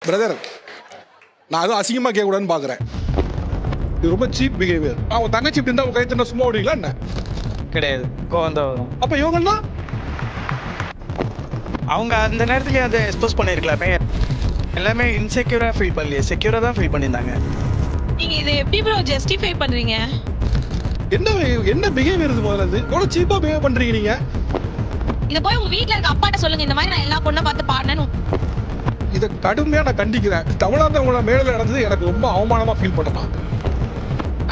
Brother, நான் அதுவும் அசிங்கமாக கேட்கக்கூடாதுன்னு பார்க்குறேன். இது ரொம்ப சீப் பிஹேவியர். அவங்க தங்கச்சி இப்படி இருந்தால் கை தண்ண சும்மா விடுவீங்களா என்ன? கிடையாது, கோவம் தான் வரும். அப்போ இவங்கன்னா அவங்க அந்த நேரத்துலேயே அதை எக்ஸ்போஸ் பண்ணியிருக்கலாமே. எல்லாமே இன்செக்யூராக ஃபீல் பண்ணலையே, செக்யூராக தான் ஃபீல் பண்ணியிருந்தாங்க. நீங்க இதை எப்படி ப்ரோ ஜஸ்டிஃபை பண்றீங்க? என்ன பிஹேவியர் இது? முதல்ல இது எவ்வளோ சீப்பாக பிஹேவ் பண்ணுறீங்க நீங்கள். இதை போய் உங்க வீட்டில் இருக்க அப்பாட்ட சொல்லுங்க, இந்த மாதிரி நான் எல்லா பொண்ணை பார்த்து பாடினேன். இதை கடுமையாக நான் கண்டிக்கிறேன். தமிழ்நாட்டில் உங்களை மேலே நடந்தது எனக்கு ரொம்ப அவமானமாக ஃபீல் பண்ணுறேன்.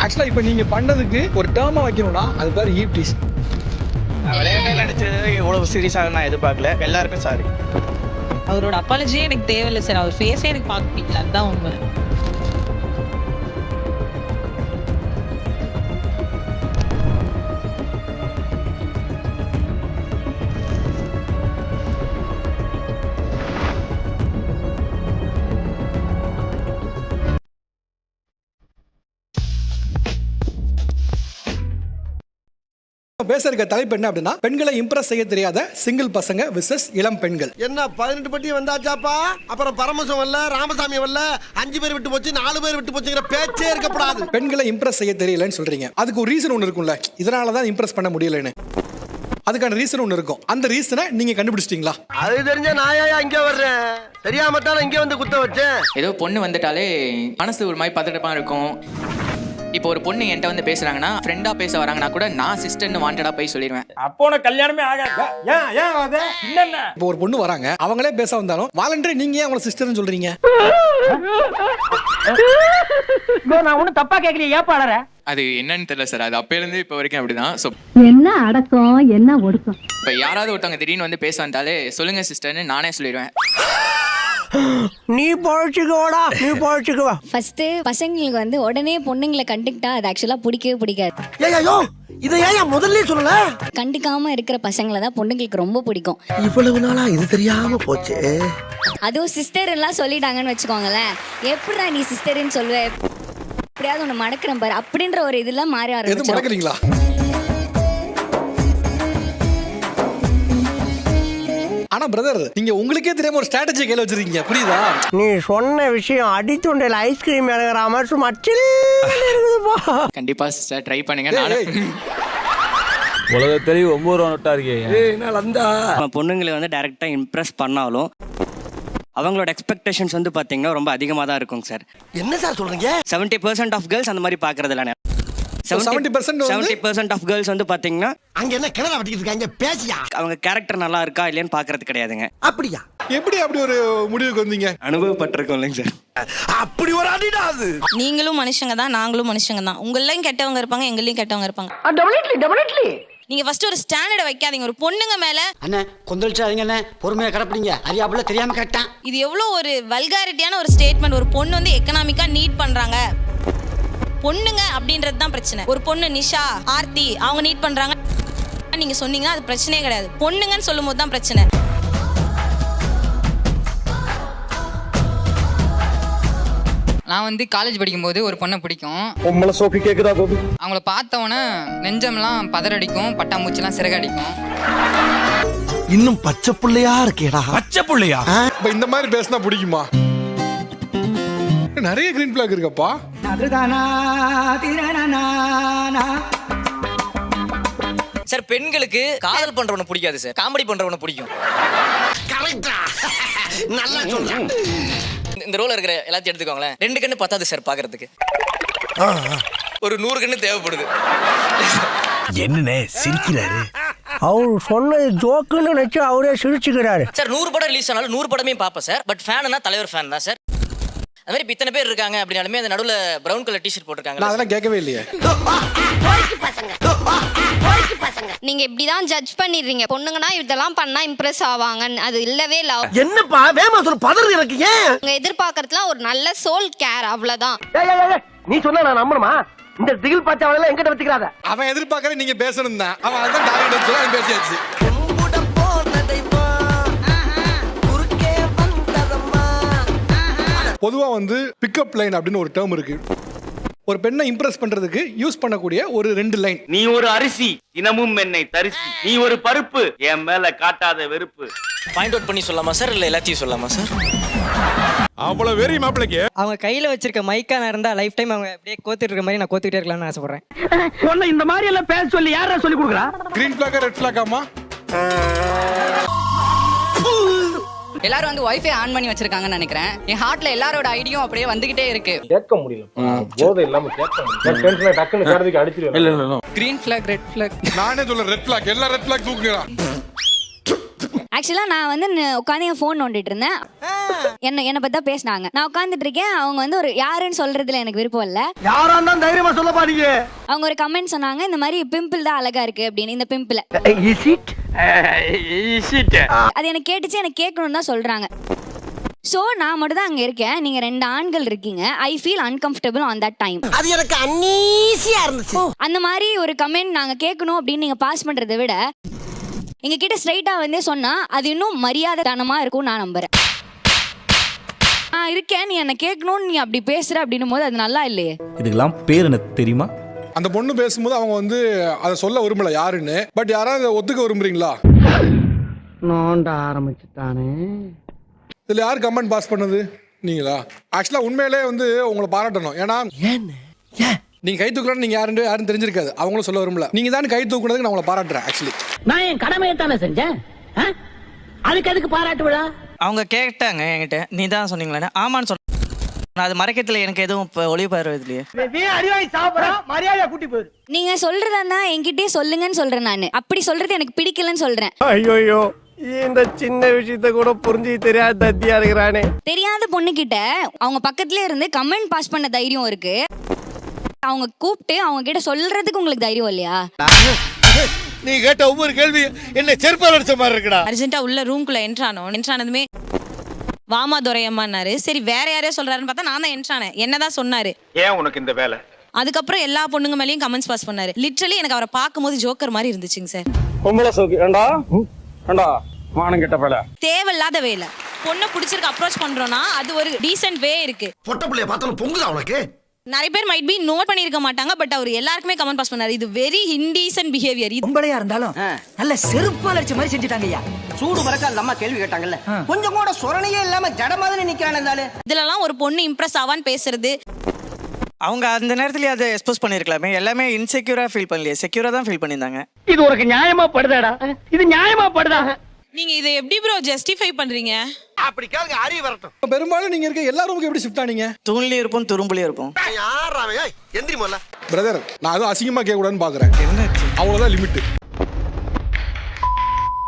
ஆக்சுவலாக இப்போ நீங்கள் பண்ணதுக்கு ஒரு டேர்மாக வைக்கணும்னா அது பேர் ஈப்டீஸ். விளையாட்டு நடிச்சது இவ்வளோ சீரியஸாக நான் எதிர்பார்க்கல. எல்லாருக்கும் சாரி. அவரோட அப்பாலஜியே எனக்கு தேவையில்லை சார். அவர் ஃபேஸே எனக்கு பார்க்க பிடிக்கல, அதுதான் உண்மை. பேச இருக்க தலைப்பு என்ன அப்படின்னா, பெண்களை இம்ப்ரெஸ் செய்ய தெரியாத சிங்கிள் பசங்க விசஸ் இளம் பெண்கள். என்ன 18 பட்டி வந்தாச்சாப்பா? அப்புறம் பரமசம் வரல, ராமசாமி வரல, 5 பேர் விட்டு போச்சு, 4 பேர் விட்டு போச்சுங்கிற பேச்சே இருக்கக்கூடாது. பெண்களை இம்ப்ரெஸ் செய்ய தெரியலன்னு சொல்றீங்க. அதுக்கு ஒரு ரீசன் ஒன்று இருக்கும்ல, இதனால தான் இம்ப்ரெஸ் பண்ண முடியலன்னு. அதுக்கான ரீசன் ஒன்று இருக்கும். அந்த ரீசனை நீங்க கண்டுபிடிச்சிட்டீங்களா? அது தெரிஞ்ச நாயா இங்க வர்றேன், தெரியாம தான் இங்க வந்து குத்த வச்சேன். ஏதோ பொண்ணு வந்துட்டாலே மனசு ஒரு மாதிரி பதட்டமா இருக்கும். இப்போ ஒரு பொண்ணு என்கிட்ட வந்து பேசுறாங்கன்னா, ஃப்ரெண்டா பேச வராங்கன்னா கூட நான் சிஸ்டர்னு வாண்டடா போய் சொல்லிடுவேன். அப்போ உனக்கு கல்யாணமே ஆகாது. ஏன் அது என்ன? இப்போ ஒரு பொண்ணு வராங்க, அவங்களே பேச வந்தாலும் வாலண்டரி நீங்க ஏன் அவங்கள சிஸ்டர்னு சொல்றீங்க? நான் ஒன்னும் தப்பா கேட்கலையே, ஏன் பாடுற? அது என்னன்னு தெரியல சார். அது அப்பையிலேருந்து இப்போ வரைக்கும் அப்படிதான். ஸோ என்ன அடக்கம் என்ன ஒடுக்கம். இப்போ யாராவது ஒருத்தவங்க திடீர்னு வந்து பேச வந்தாலே சொல்லுங்க சிஸ்டர்னு நானே சொல்லிடுவேன். நீ பழச்சுக்கோடா, நீ பழச்சுக்குவா. ஃபர்ஸ்ட் பசங்களுக்கு வந்து உடனே பொண்ணுங்களை கண்டுக்கிட்டா அது ஆக்சுவலா பிடிக்கவே பிடிக்காது. ஐயோ, இதை ஏன் முதல்ல சொல்லல? கண்டுக்காம இருக்கிற பசங்களை தான் பொண்ணுங்களுக்கு ரொம்ப பிடிக்கும். இவ்வளவு நாளா இது தெரியாம போச்சு. அதுவும் சிஸ்டர் எல்லாம் சொல்லிட்டாங்கன்னு வச்சுக்கோங்களேன், எப்படிடா நீ சிஸ்டர்ன்னு சொல்லுவ, எப்படியாவது ஒண்ணு மடக்கிறேன் பாரு அப்படின்ற ஒரு இதெல்லாம் மாறி ஆரம்பிச்சிருக்கீங்களா? ஆனா பிரதர், நீங்க உங்களுக்கே தெரியாம ஒரு ஸ்ட்ராட்டஜி கையில வச்சிருக்கீங்க, புரியுதா? நீ சொன்ன விஷயம் அடித்தொண்டையில் ஐஸ்கிரீம் இறங்குற மாதிரி சும்மா இருக்குதுப்பா. கண்டிப்பா சிஸ்டர் ட்ரை பண்ணுங்க. உலகத்திலேயே 9 ரூபா நோட்டா இருக்கே. பொண்ணுங்களை வந்து டைரக்டா இம்ப்ரெஸ் பண்ணாலும் அவங்களோட எக்ஸ்பெக்டேஷன்ஸ் வந்து பாத்தீங்கன்னா ரொம்ப அதிகமாக தான் இருக்கும் சார். என்ன சார் சொல்றீங்க? 70% ஆஃப் கேர்ள்ஸ் அந்த மாதிரி பாக்குறது இல்ல. 70% ஆஃப் கேர்ள்ஸ் வந்து பாத்தீங்கன்னா அங்க என்ன கிணறு வட்டிக்கிட்டு இருக்காங்க, பேசியா? அவங்க கேரக்டர் நல்லா இருக்கா இல்லையான்னு பாக்குறது கிடையாதுங்க. அப்படியா? எப்படி அப்படி ஒரு முடிவுக்கு வந்தீங்க? அனுபவப்பட்டிருக்கோம் இல்லைங்க சார். அப்படி ஒரு அடிடா அது. நீங்களும் மனுஷங்க தான், நாங்களும் மனுஷங்க தான். உங்களையும் கெட்டவங்க இருப்பாங்க, எங்களையும் கெட்டவங்க இருப்பாங்க. டெபினெட்லி. நீங்க ஃபர்ஸ்ட் ஒரு ஸ்டாண்டர்டை வைக்காதீங்க ஒரு பொண்ணுங்க மேல. அண்ணே கொந்தளிச்சாதீங்க அண்ணே, பொறுமையா கடப்பிடிங்க. அறியாப்புல தெரியாம கேட்டான். இது எவ்வளோ ஒரு வல்காரிட்டியான ஒரு ஸ்டேட்மெண்ட். ஒரு பொண்ணு வந்து எக்கனாமிக்கா நீட் பண்றாங்க, பொண்ணுங்க அப்படின்றது தான் பிரச்சனை. ஒரு பொண்ணு நிஷா, ஆர்த்தி அவங்க நீட் பண்றாங்க நீங்க சொன்னீங்கன்னா அது பிரச்சனையே கிடையாது. பொண்ணுங்கன்னு சொல்லும் போது தான் பிரச்சனை. நான் வந்து காலேஜ் படிக்கும்போது ஒரு பொண்ணை பிடிக்கும். உம்மள சோஃபி கேக்குதா கோபி? அவங்கள பார்த்தவொன்னே நெஞ்சம்லாம் பதறடிக்கும், பட்டாம்பூச்சிலாம் சிறகடிக்கும். இன்னும் பச்சை புள்ளையா இருக்கேடா. பச்சை புள்ளையா? இப்ப இந்த மாதிரி பேசினா பிடிக்குமா? நிறைய கிரீன் பிளாக் இருக்கப்பா. சார் பெண்களுக்கு காதல் பண்றவன பிடிக்காது சார், காமெடி பண்றவன பிடிக்கும். கரெக்ட்டா? நல்லா சொல்றேன். இந்த ரோல இருக்கிற எல்லாத்தையும் எடுத்துக்கோங்களேன். 2 கண்ணு பத்தாது சார் பாக்குறதுக்கு, ஒரு 100 கண்ணு தேவைப்படுது. என்னனே சிரிக்கிறாரு? அவர் சொன்னது ஜோக்குன்னு நினைச்சு அவரே சிரிச்சுக்கிறாரு. சார் 100 படம் ரிலீஸ் ஆனாலும் 100 படமே பார்ப்பேன் சார். பட் ஃபேன்னா தலைவர் ஃபேன் தான் சார். அது மாதிரி இத்தனை பேர் இருக்காங்க அப்படினாலுமே அந்த நடுவுல பிரவுன் கலர் டிஷர்ட் போட்டுருக்காங்க. நான் அதெல்லாம் கேட்கவே இல்லையே. நீங்க இப்படிதான் ஜட்ஜ் பண்ணிடுறீங்க, பொண்ணுங்கன்னா இதெல்லாம் பண்ணா இம்ப்ரெஸ் ஆவாங்க. அது இல்லவே இல்ல. என்னப்பா வேமா சொல்ல பதறு எனக்கு ஏன்? உங்க எதிர்பார்க்கறதுலாம் ஒரு நல்ல சோல் கேர், அவ்வளவுதான். நீ சொன்னா நான் நம்பணுமா? இந்த திகில் பாச்சாவெல்லாம் எங்கிட்ட வச்சுக்கிறாத. அவன் எதிர்பார்க்கற நீங்க பேசணும் தான். அவன் அதான் டார்கெட் சொல்லி அவன் பேசியாச்சு. பொதுவா வந்து பிக்கப் லைன் அப்படின்னு ஒரு டேர்ம் இருக்கு. ஒரு பெண்ணை இம்ப்ரெஸ் பண்றதுக்கு யூஸ் பண்ணக்கூடிய ஒரு 2 லைன். நீ ஒரு அரிசி தினமும் என்னை தரிசி, நீ ஒரு பருப்பு என் மேல காட்டாத வெறுப்பு. பாயிண்ட் அவுட் பண்ணி சொல்லலாமா சார், இல்ல எல்லாத்தையும் சொல்லலாமா சார்? அவ்வளவு வெறி மாப்பிளைக்கு. அவங்க கையில வச்சிருக்க மைக்கா நான் இருந்தா லைஃப் டைம் அவங்க அப்படியே கோத்துட்டு இருக்க மாதிரி நான் கோத்துக்கிட்டே இருக்கலாம்னு ஆசைப்படுறேன். உன்னை இந்த மாதிரி எல்லாம் பேச சொல்லி யாரா சொல்லி கொடுக்குறா? கிரீன் ஃபிளாக் ரெட் ஃபிளாக் ஆமா? எல்லாரும் வந்து வைஃபை ஆன் பண்ணி வச்சிருக்காங்கன்னு நினைக்கிறேன். என் ஹார்ட்ல எல்லாரோட ஐடியும் அப்படியே வந்துகிட்டே இருக்கு. கேட்க முடியல. போதை இல்லாம கேட்க முடியல. டக்குன்னு காரதுக்கு அடிச்சிடுவேன். இல்ல இல்ல. Green flag red flag. நானே சொல்ல ரெட் ஃபிளாக் எல்லா ரெட் ஃபிளாக் தூக்குங்கடா. ஆக்சுவலா நான் வந்து உட்காந்து என் ஃபோன் நோண்டிட்டு இருந்தேன். என்ன பத்தி தான் பேசினாங்க. நான் உட்காந்துட்டு இருக்கேன். அவங்க வந்து ஒரு யாருன்னு சொல்றதுல எனக்கு விருப்பம் இல்ல. யாரா இருந்தா தைரியமா சொல்ல பாருங்க. அவங்க ஒரு கமெண்ட் சொன்னாங்க, இந்த மாதிரி பிம்பிள் தான் அழகா இருக்கு அப்படின்னு. இந்த பிம்பிள் அது எனக்கு கேட்டுச்சு, எனக்கு கேட்கணும்னு தான் சொல்றாங்க. சோ நான் மட்டும் தான் அங்க இருக்கேன். நீங்க 2 ஆண்கள் இருக்கீங்க. I feel uncomfortable on that time. அது எனக்கு அன்னீசியா இருந்துச்சு. அந்த மாதிரி ஒரு கமெண்ட் நாங்க கேட்கணும் அப்படின்னு நீங்க பாஸ் பண்றதை விட எங்க கிட்ட ஸ்ட்ரைட்டா வந்தே சொன்னா அது இன்னும் மரியாதை தானமா இருக்கும் நான் நம்புறேன். இருக்கேன், நீ என்ன கேட்கணும்னு நீ அப்படி பேசுற அப்படின்னும் போது அது நல்லா இல்லையே. இதுக்கெல்லாம் பேர் என்ன தெரியுமா? அந்த பொண்ணு பேசும்போது அவங்க வந்து அதை சொல்ல விரும்பல யாருன்னு. பட் யாராவது ஒத்துக்க விரும்புறீங்களா? நோண்ட ஆரம்பிச்சுட்டானே. இதுல யார் கமெண்ட் பாஸ் பண்ணது? நீங்களா? ஆக்சுவலா உண்மையிலே வந்து உங்களை பாராட்டணும். ஏன்னா நீங்க கை தூக்குறா நீங்க யாரும் தெரிஞ்சிருக்காது. அவங்களும் சொல்ல விரும்பல. நீங்க தான் கை தூக்குனதுக்கு நான் உங்களை பாராட்டுறேன். ஆக்சுவலி நான் என் கடமையை தானே செஞ்சேன். அதுக்கு பாராட்டு விழா. அவங்க கேட்டாங்க என்கிட்ட, நீ தான் சொன்னீங்களே? ஆமான்னு சொன்னேன். அது மறைக்கிறதுல எனக்கு எதுவும் இப்போ ஒளிபரவு இல்லையே. நீங்க சொல்றதா என்கிட்டயே சொல்லுங்கன்னு சொல்றேன். நான் அப்படி சொல்றது எனக்கு பிடிக்கலன்னு சொல்றேன். ஐயோ இந்த சின்ன விஷயத்த கூட புரிஞ்சு தெரியாத தத்தியா இருக்கிறானே. தெரியாத பொண்ணு கிட்ட அவங்க பக்கத்துல இருந்து கமெண்ட் பாஸ் பண்ண தைரியம் இருக்கு. அவங்க கூப்பிட்டு அவங்க கிட்ட சொல்றதுக்கு உங்களுக்கு தைரியம் இல்லையா? நீ கேட்ட ஒவ்வொரு கேள்வி என்ன செருப்பால் அடிச்ச மாதிரி இருக்குடா. அர்ஜென்ட்டா உள்ள ரூம்குள்ள என்ட்ரானதுமே வாமா துரையம்மான்னாரு. சரி வேற யாரையோ சொல்றாருன்னு பார்த்தா நான் தான் என்ட்ரானேன். என்னதான் சொன்னாரு. ஏன் உனக்கு இந்த வேலை? அதுக்கப்புறம் எல்லா பொண்ணுங்க மேலேயும் கமெண்ட்ஸ் பாஸ் பண்ணாரு. லிட்டரலி எனக்கு அவரை பார்க்கும்போது ஜோக்கர் மாதிரி இருந்துச்சுங்க சார். பொம்பளை சோக்கு ஏண்டா ஏண்டா மானம் கெட்ட வேலை. தேவையில்லாத வேலை. பொண்ணை பிடிச்சிருக்கு அப்ரோச் பண்றோம்னா அது ஒரு டீசென்ட் வே இருக்கு. பொட்ட புள்ளைய பார்த்தாலும் பொங்குதா உனக்கு? நிறைய பேர் மைட் பி நோட் பண்ணிருக்க மாட்டாங்க. பட் அவர் எல்லாருக்குமே கமெண்ட் பாஸ் பண்ணாரு. இது வெரி இன்டீசென்ட் பிஹேவியர். பொம்பளையா இருந்தாலும் நல்ல செருப்பால் அடிச்ச மாதிரி செஞ்சுட்டாங்கய்யா. சூடு பறக்காத அம்மா கேள்வி கேட்டாங்கல்ல, கொஞ்சம் கூட சொரணையே இல்லாம ஜட மாதிரி நிக்கிறானே. இதுலலாம் ஒரு பொண்ணு இம்ப்ரெஸ் ஆவான்னு பேசுறது. அவங்க அந்த நேரத்துலயே அதை எக்ஸ்போஸ் பண்ணிருக்கலாமே. எல்லாமே இன்செக்யூரா ஃபீல் பண்ணலையே, செக்யூரா தான் ஃபீல் பண்ணியிருந்தாங்க. இது உனக்கு நியாயமா படுதாடா? இது நியாயமா படுதா? நீங்க இதை எப்படி ப்ரோ ஜஸ்டிஃபை பண்றீங்க? அப்படி கேளுங்க, அறிய வரட்டும். பெரும்பாலும் நீங்க இருக்க எல்லா ரூமுக்கு எப்படி ஷிஃப்ட் ஆனீங்க? தூண்லயே இருப்போம், துரும்புலயே இருப்போம். யாரா அவன்? எந்திரி முதல்ல. பிரதர் நான் அதுவும் அசிங்கமா கேட்க கூடாதுன்னு பாக்குறேன். அவ்வளவுதான் லிமிட்.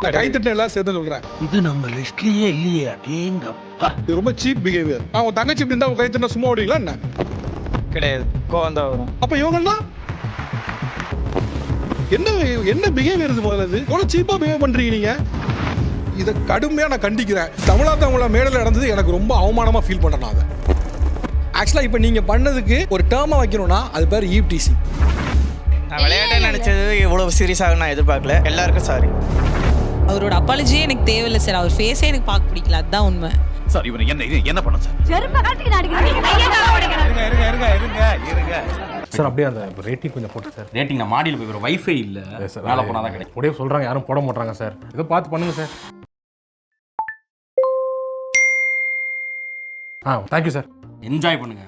நான் கை தட்டின எல்லாம் சேர்த்து சொல்றேன். இது நம்ம லிஸ்ட்லயே இல்லையே. அடேங்கப்பா, இது ரொம்ப சீப் பிஹேவியர். உன் தங்கச்சி இப்படி இருந்தா கை தட்டினா சும்மா ஓடுவீங்களா என்ன? கிடையாது, கோவம் தான் வரும். அப்ப இவங்கெல்லாம் என்ன பிஹேவியர் இது? முதல்ல எவ்வளவு சீப்பா பிஹேவ் பண்றீங்க நீங்க? இதை கடுமையா நான் கண்டிக்கிறேன். தமிழாத்தவங்கள மேடையில் நடந்தது எனக்கு ரொம்ப அவமானமா ஃபீல் பண்றேன். நான் ஆக்சுவலா இப்ப நீங்க பண்ணதுக்கு ஒரு டேர்மா வைக்கணும்னா அது பேர் ஈவ்டிசி. நான் விளையாட்டே நினைச்சது இவ்வளவு சீரியஸாக நான் எதிர்பார்க்கல. எல்லாருக்கும் சாரி. அவரோட அப்பாலஜியே எனக்கு தேவையில்லை சார். அவர் ஃபேஸே எனக்கு பார்க்க பிடிக்கல. அதுதான் உண்மை சார். இவன் என்ன பண்ண சார்? சார் அப்படியே அந்த ரேட்டிங் கொஞ்சம் போட்டு சார். ரேட்டிங் நான் மாடியில் போய் வைஃபை இல்ல சார். மேலே போனா தான் கிடைக்கும். அப்படியே சொல்றாங்க, யாரும் போட மாட்டாங்க சார். ஏதோ பார்த்து பண்ணுங்க சார். Thank you sir. என்ஜாய் பண்ணுங்க.